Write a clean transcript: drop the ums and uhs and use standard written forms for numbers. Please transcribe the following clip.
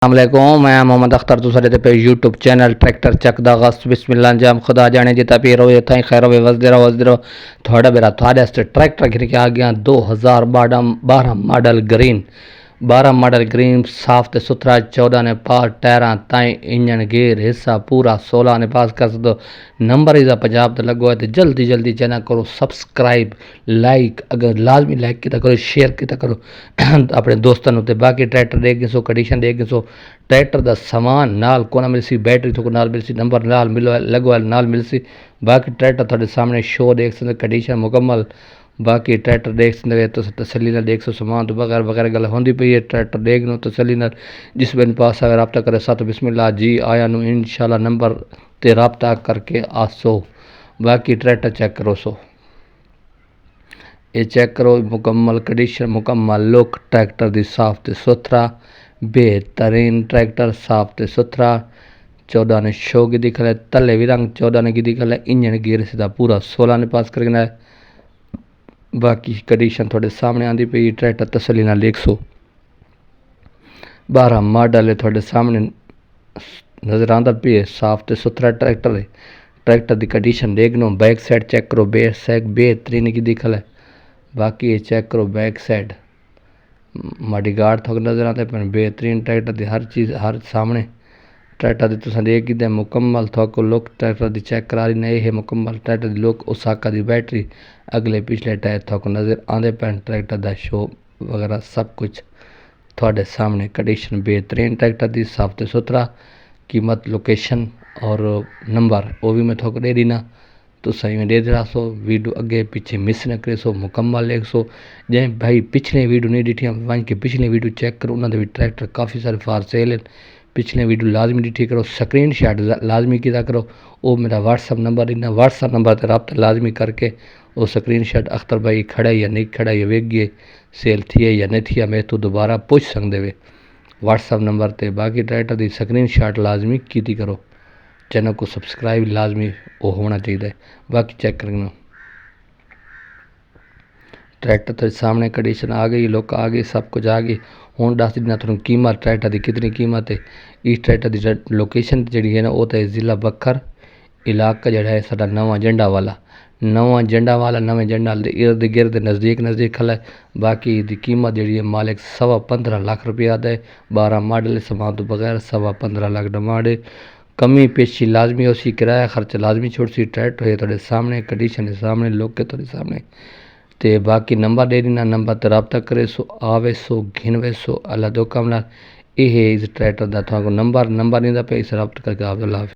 अस्सलामुअलैकुम, मैं मोहम्मद अख्तर तुसारे पे यूट्यूब चैनल ट्रैक्टर चक दा गस्त बिस्मिल्लाह अंजाम खुदा जाने जिता पी रहो थाई खैर हो वसदे रहो थोड़ा बेरा थोड़े वास्ते ट्रैक्टर गिर के आ गया 2012 मॉडल ग्रीन 12 मॉडल ग्रीन साफ ते सुथरा 14 ने पास टायरा ताई इंजन गेर हिस्सा पूरा 16 ने पास कर दो नंबर इज़ा पंजाब तो लगो है तो जल्दी जल्दी चैनल करो सब्सक्राइब लाइक अगर लाजमी लाइक किया करो शेयर किया करो अपने दोस्तों ते बाकी ट्रैक्टर देख सो कंडीशन देख सो ट्रैक्टर का समान नाल कोना मिलसी बैटरी तो नाल मिलसी नंबर नाल मिलो लगो नाल मिलसी बाकी ट्रैक्टर थोड़े सामने शो देख सकते कंडीशन मुकम्मल बाकी ट्रैक्टर देख सकते तो तसली ना देख सो सामान तो बगैर वगैरह गल होंगी पई है ट्रैक्टर देख लो तसली ना जिस बिन पास अगर रब्ता करे साथ बिस्मिल्लाह जी आया नू इंशाल्लाह नंबर ते रब्ता करके आसो बाकी ट्रैक्टर चेक करो सो ये चेक करो मुकम्मल कंडीशन मुकम्मल लुक ट्रैक्टर दी साफ ते सुथरा बेहतरीन ट्रैक्टर साफ ते सुथरा 14 ने शो की दिखल है तले भी रंग 14 ने की दिखल है इंजन गियर सीधा पूरा 16 ने पास करना है बाकी कंडीशन थोड़े सामने आंदी पई ट्रैक्टर तसली नाल देख सो 12 मॉडल है थोड़े सामने नज़र आंदा पे है साफ ते सुथरा ट्रैक्टर है ट्रैक्टर की कंडीशन देख लो बैक साइड चेक करो बेहतरीन की दिखल है बाकी ये चेक करो बैक साइड माड़ी गार्ड थोक नज़र आते पर बेहतरीन ट्रैक्टर की हर चीज़ हर सामने ट्रैक्टर की तुम देख कि मुकम्मल थोक लुक ट्रैक्टर की चेक करा रही नहीं है मुकम्मल ट्रैक्टर की लुक उसाका की बैटरी अगले पिछले टायर थोक नज़र आते पैन ट्रैक्टर का शो वगैरह सब कुछ थोड़े सामने कंडीशन बेहतरीन ट्रैक्टर की साफ तो सुथरा कीमत लोकेशन और नंबर वो भी मैं थोक दे देना तो सही में दे रहा सो वीडियो अगे पीछे मिस न करे सो मुकम्मल देख सो जै भाई पिछले वीडियो नहीं डिठी वन के पिछले वीडियो चेक करो उन्होंने भी ट्रैक्टर काफ़ी सारे फार सेल हैं पिछले वीडियो लाजमी डिठी करो स्क्रीन शॉट लाजमी किया करो वो मेरा व्हाट्सअप नंबर देना व्हाट्सअप नंबर पर रब्ता लाजमी करके वो स्क्रीन शॉट अख्तर भाई खड़ा या नहीं खड़ा या वेगिए सेल थी है या नहीं थी मैं तो दोबारा पूछ सकते वे व्हाट्सअप नंबर पर बाकी ट्रैक्टर की स्क्रीन शॉट लाजमी की करो चैनल को सब्सक्राइब लाजमी वो होना चाहिए बाकी चेक करना ट्रैक्टर तो सामने कंडीशन आ गई लुक आ गई सब कुछ आ गई हूँ दस देना थोड़ी कीमत ट्रैक्टर की कितनी कीमत है इस ट्रैक्टर की लोकेशन जी है ना वो तो ज़िला बखर इलाका जड़ा है साडा नवा जंडा वाला नवे जंडा इर्द गिर्द नज़दीक खल है बाकी दी कीमत जी है मालिक 15.25 लाख रुपया है 12 मॉडल समान तो बगैर 15.25 लाख डिमांड है कमी पेशी लाजमी हो सी किराया खर्च लाजमी छोड़ सी ट्रैक्टर है थोड़े सामने कंडीशन है सामने लोग के थोड़े सामने ते बाकी नंबर दे देना नंबर ते रब्ता करे सो आवे सो घिनवे सो अल्लाह दो कमला ये इस ट्रैक्टर का थोड़ा नंबर नहीं पे इस रब्ता करके आप